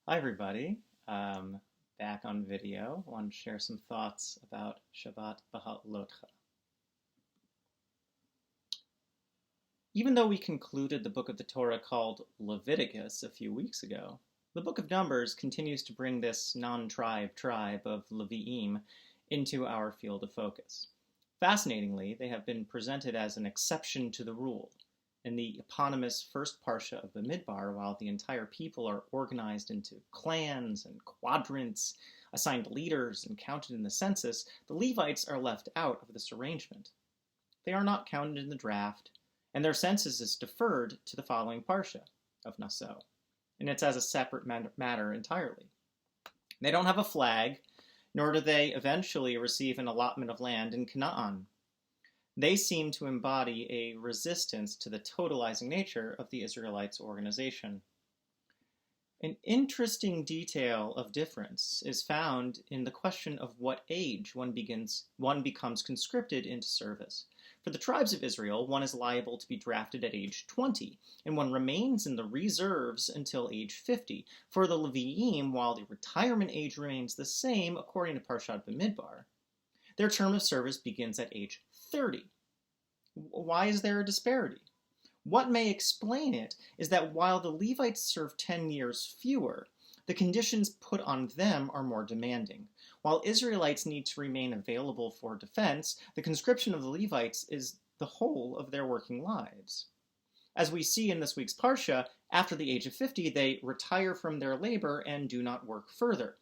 Hi everybody, back on video. I want to share some thoughts about Shabbat Beha'alotcha. Even though we concluded the book of the Torah called Leviticus a few weeks ago, the book of Numbers continues to bring this non-tribe tribe of Levi'im into our field of focus. Fascinatingly, they have been presented as an exception to the rule. In the eponymous first parshah of Bemidbar, while the entire people are organized into clans and quadrants, assigned leaders, and counted in the census, the Levites are left out of this arrangement. They are not counted in the draft, and their census is deferred to the following parsha of Naso, and it's as a separate matter entirely. They don't have a flag, nor do they eventually receive an allotment of land in Canaan. They seem to embody a resistance to the totalizing nature of the Israelites' organization. An interesting detail of difference is found in the question of what age one becomes conscripted into service. For the tribes of Israel, one is liable to be drafted at age 20, and one remains in the reserves until age 50. For the Levi'im, while the retirement age remains the same according to Parshat Bemidbar, their term of service begins at age 30. Why is there a disparity? What may explain it is that while the Levites serve 10 years fewer, the conditions put on them are more demanding. While Israelites need to remain available for defense, the conscription of the Levites is the whole of their working lives. As we see in this week's Parsha, after the age of 50, they retire from their labor and do not work further.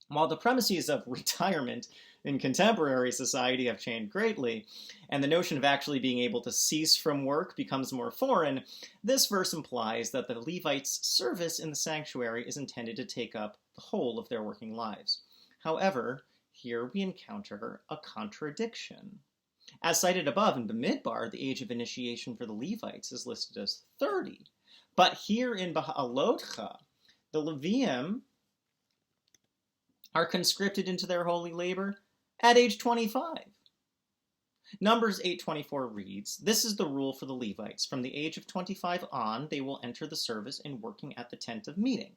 While the premises of retirement in contemporary society have changed greatly, and the notion of actually being able to cease from work becomes more foreign, this verse implies that the Levites' service in the sanctuary is intended to take up the whole of their working lives. However, here we encounter a contradiction. As cited above in Bemidbar, the age of initiation for the Levites is listed as 30. But here in Beha'alotcha, the Levi'im are conscripted into their holy labor at age 25. Numbers 8:24 reads, "This is the rule for the Levites. From the age of 25 on, they will enter the service in working at the tent of meeting."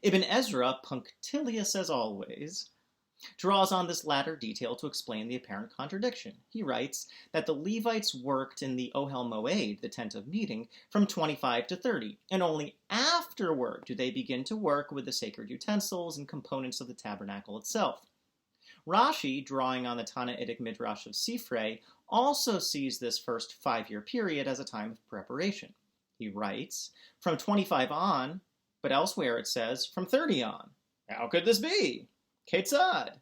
Ibn Ezra, punctilious as always, draws on this latter detail to explain the apparent contradiction. He writes that the Levites worked in the Ohel Moed, the tent of meeting, from 25 to 30, and only afterward do they begin to work with the sacred utensils and components of the tabernacle itself. Rashi, drawing on the Tannaitic Midrash of Sifrei, also sees this first 5-year period as a time of preparation. He writes, from 25 on, but elsewhere it says from 30 on. How could this be? Ketzad.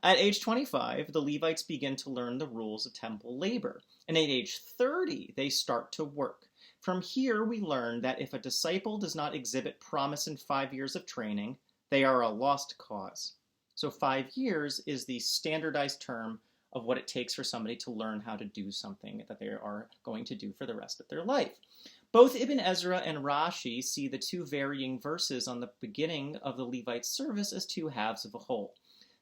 At age 25, the Levites begin to learn the rules of temple labor, and at age 30, they start to work. From here, we learn that if a disciple does not exhibit promise in 5 years of training, they are a lost cause. So 5 years is the standardized term of what it takes for somebody to learn how to do something that they are going to do for the rest of their life. Both Ibn Ezra and Rashi see the two varying verses on the beginning of the Levite service as two halves of a whole.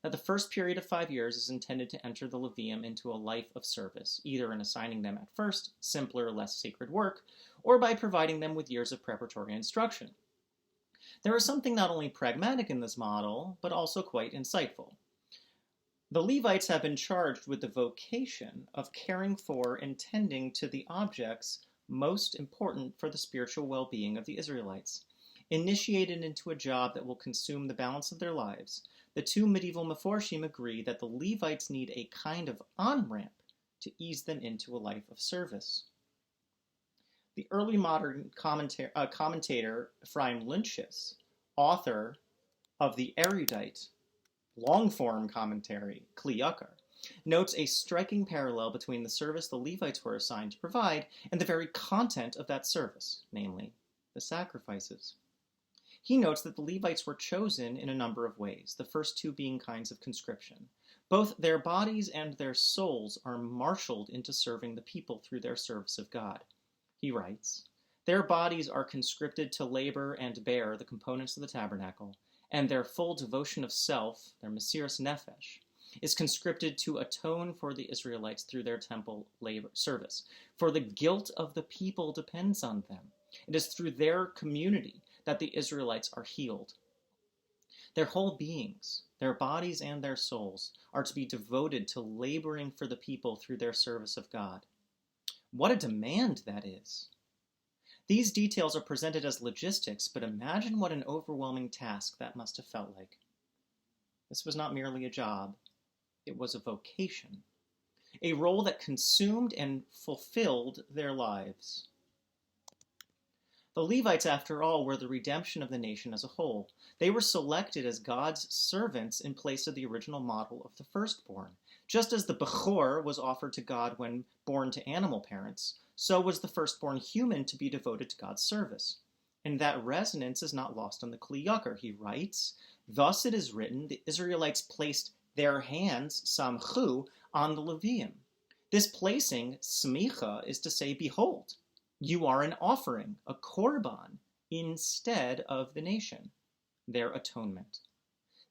That the first period of 5 years is intended to enter the Levium into a life of service, either in assigning them at first simpler, less sacred work, or by providing them with years of preparatory instruction. There is something not only pragmatic in this model, but also quite insightful. The Levites have been charged with the vocation of caring for and tending to the objects most important for the spiritual well-being of the Israelites. Initiated into a job that will consume the balance of their lives, the two medieval Meforshim agree that the Levites need a kind of on-ramp to ease them into a life of service. The early modern commentator Ephraim Lynchus, author of the erudite long-form commentary Kli Yakar, notes a striking parallel between the service the Levites were assigned to provide and the very content of that service, namely, the sacrifices. He notes that the Levites were chosen in a number of ways, the first two being kinds of conscription. Both their bodies and their souls are marshaled into serving the people through their service of God. He writes, "Their bodies are conscripted to labor and bear the components of the tabernacle, and their full devotion of self, their mesiras nefesh, is conscripted to atone for the Israelites through their temple labor service. For the guilt of the people depends on them. It is through their community that the Israelites are healed. Their whole beings, their bodies and their souls, are to be devoted to laboring for the people through their service of God. What a demand that is! These details are presented as logistics, but imagine what an overwhelming task that must have felt like. This was not merely a job, it was a vocation, a role that consumed and fulfilled their lives. The Levites, after all, were the redemption of the nation as a whole. They were selected as God's servants in place of the original model of the firstborn. Just as the Bechor was offered to God when born to animal parents, so was the firstborn human to be devoted to God's service. And that resonance is not lost on the Kli Yakar. He writes, "Thus it is written, the Israelites placed their hands, samchu, on the Levium." This placing, smicha, is to say, behold, you are an offering, a korban, instead of the nation, their atonement.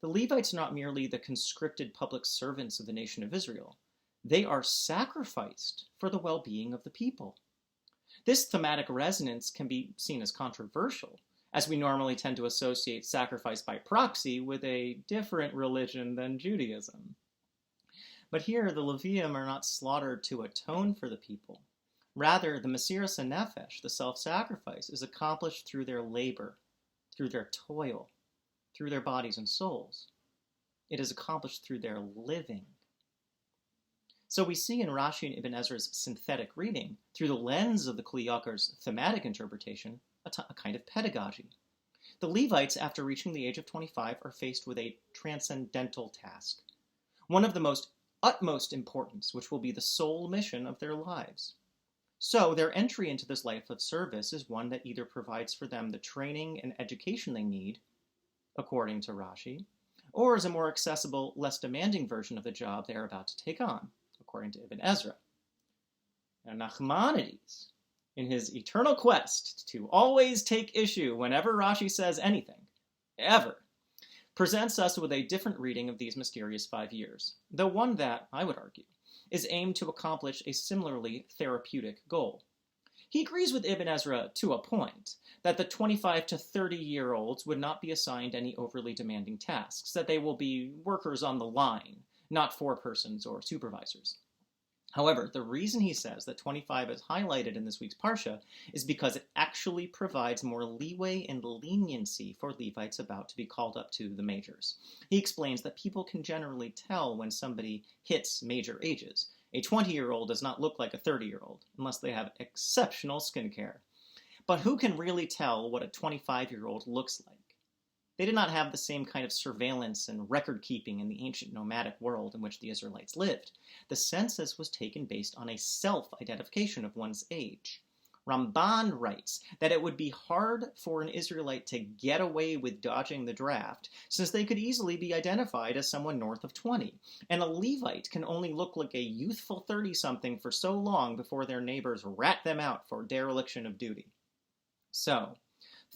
The Levites are not merely the conscripted public servants of the nation of Israel. They are sacrificed for the well-being of the people. This thematic resonance can be seen as controversial, as we normally tend to associate sacrifice by proxy with a different religion than Judaism. But here, the Levium are not slaughtered to atone for the people. Rather, the Mesiras HaNefesh, the self-sacrifice, is accomplished through their labor, through their toil, through their bodies and souls. It is accomplished through their living. So we see in Rashi and Ibn Ezra's synthetic reading, through the lens of the Kli Yakar's thematic interpretation, a kind of pedagogy. The Levites, after reaching the age of 25, are faced with a transcendental task, one of the utmost importance, which will be the sole mission of their lives. So their entry into this life of service is one that either provides for them the training and education they need, according to Rashi, or is a more accessible, less demanding version of the job they are about to take on, according to Ibn Ezra. Now, Nachmanides, in his eternal quest to always take issue whenever Rashi says anything, ever, presents us with a different reading of these mysterious 5 years, though one that, I would argue, is aimed to accomplish a similarly therapeutic goal. He agrees with Ibn Ezra to a point, that the 25 to 30-year-olds would not be assigned any overly demanding tasks, that they will be workers on the line, not forepersons or supervisors. However, the reason he says that 25 is highlighted in this week's parshah is because it actually provides more leeway and leniency for Levites about to be called up to the majors. He explains that people can generally tell when somebody hits major ages. A 20-year-old does not look like a 30-year-old, unless they have exceptional skincare. But who can really tell what a 25-year-old looks like? They did not have the same kind of surveillance and record-keeping in the ancient nomadic world in which the Israelites lived. The census was taken based on a self-identification of one's age. Ramban writes that it would be hard for an Israelite to get away with dodging the draft, since they could easily be identified as someone north of 20, and a Levite can only look like a youthful 30-something for so long before their neighbors rat them out for dereliction of duty. So,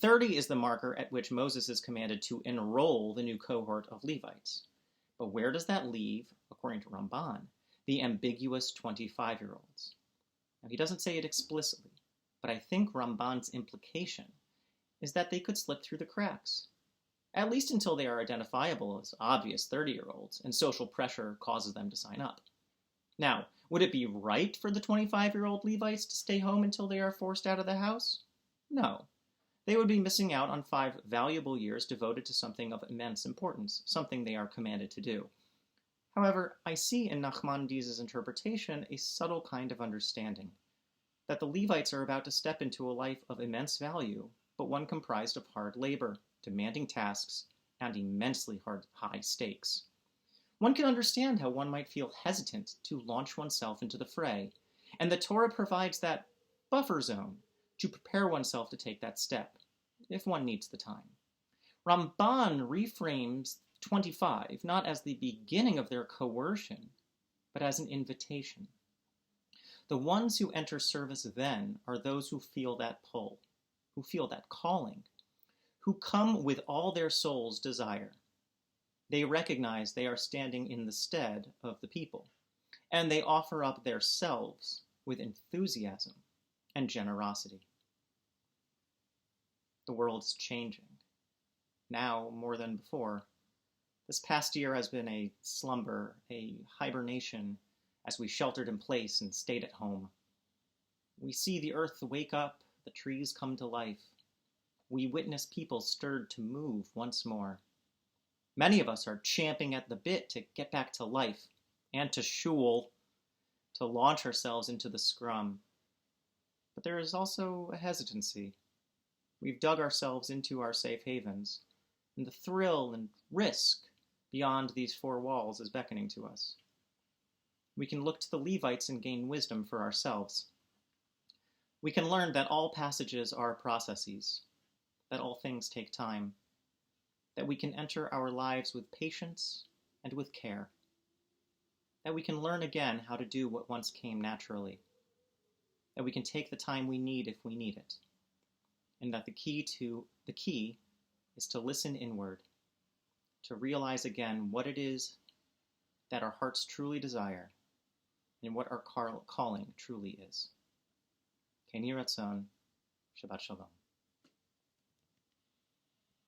30 is the marker at which Moses is commanded to enroll the new cohort of Levites. But where does that leave, according to Ramban, the ambiguous 25-year-olds? Now, he doesn't say it explicitly, but I think Ramban's implication is that they could slip through the cracks, at least until they are identifiable as obvious 30-year-olds, and social pressure causes them to sign up. Now, would it be right for the 25-year-old Levites to stay home until they are forced out of the house? No. They would be missing out on 5 valuable years devoted to something of immense importance, something they are commanded to do. However, I see in Nachmanides' interpretation a subtle kind of understanding, that the Levites are about to step into a life of immense value, but one comprised of hard labor, demanding tasks, and immensely high stakes. One can understand how one might feel hesitant to launch oneself into the fray, and the Torah provides that buffer zone to prepare oneself to take that step, if one needs the time. Ramban reframes 25 not as the beginning of their coercion, but as an invitation. The ones who enter service then are those who feel that pull, who feel that calling, who come with all their soul's desire. They recognize they are standing in the stead of the people, and they offer up their selves with enthusiasm and generosity. The world is changing. Now, more than before, This past year has been a slumber, a hibernation, as we sheltered in place and stayed at home. We see the earth wake up, the trees come to life. We witness people stirred to move once more. Many of us are champing at the bit to get back to life and to shul, to launch ourselves into the scrum. But there is also a hesitancy. We've dug ourselves into our safe havens, and the thrill and risk beyond these four walls is beckoning to us. We can look to the Levites and gain wisdom for ourselves. We can learn that all passages are processes, that all things take time, that we can enter our lives with patience and with care, that we can learn again how to do what once came naturally, that we can take the time we need if we need it, and that the key is to listen inward, to realize again what it is that our hearts truly desire and what our calling truly is. Keni Ratzon, Shabbat Shalom.